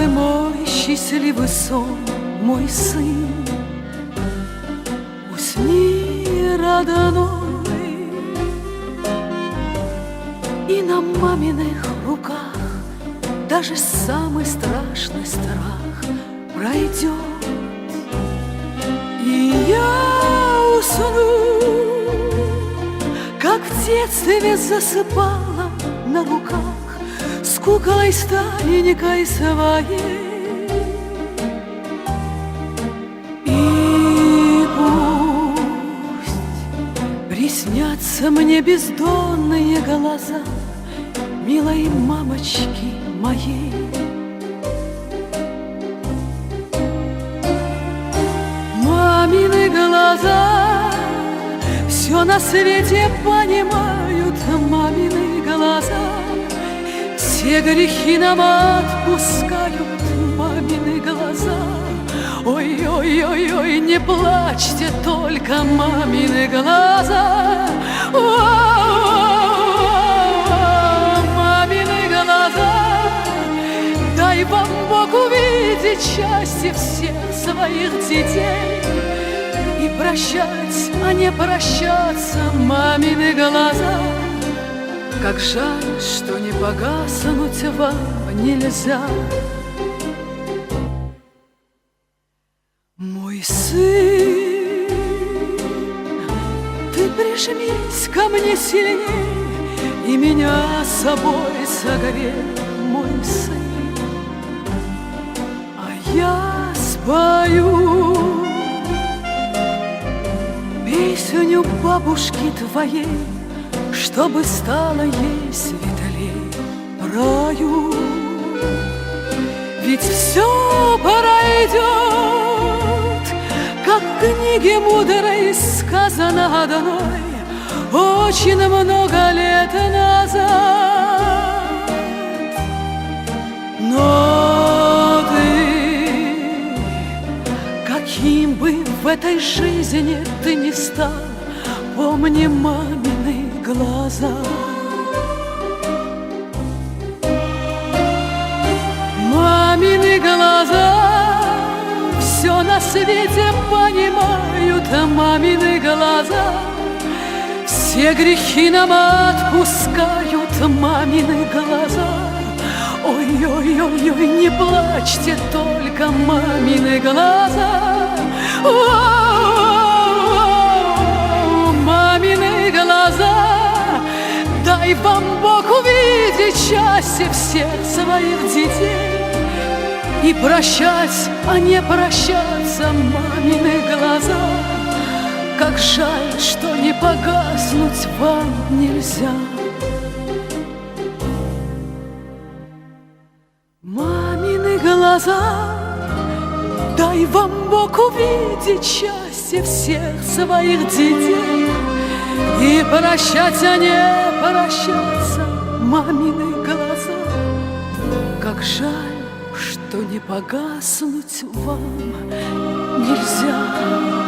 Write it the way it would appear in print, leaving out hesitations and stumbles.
ты мой счастливый сон, мой сын. Усни, родной, и на маминых руках даже самый страшный страх пройдет. И я усну, как в детстве засыпала на руках с куклой старенькой своей. И пусть приснятся мне бездонные глаза милой мамочки моей. Мамины глаза все на свете понимают, мамины глаза все грехи нам отпускают, мамины глаза. Ой-ой-ой-ой, не плачьте только, мамины глаза. Мамины глаза, дай вам Бог увидеть счастье всех своих детей и прощать, а не прощаться, мамины глаза. Как жаль, что не погаснуть вам нельзя. Мой сын, ты прижмись ко мне сильней и меня с собой согрей, мой сын. А я спою песню бабушки твоей, чтобы стало ей светлей в раю. Ведь все пройдет, как в книге мудрой сказано одной очень много лет назад. Но ты, каким бы в этой жизни ты ни стал, помни мамины глаза. Мамины глаза все на свете понимают, мамины глаза все грехи нам отпускают, мамины глаза. Ой-ой-ой-ой, не плачьте только, мамины глаза. Мамины глаза, дай вам Бог увидеть счастье всех своих детей и прощать, а не прощаться, мамины глаза. Как жаль, что не погаснуть вам нельзя. Мамины глаза, дай вам Бог увидеть счастье всех своих детей и прощать, а не прощаться, мамины глаза. Как жаль, что не погаснуть вам нельзя.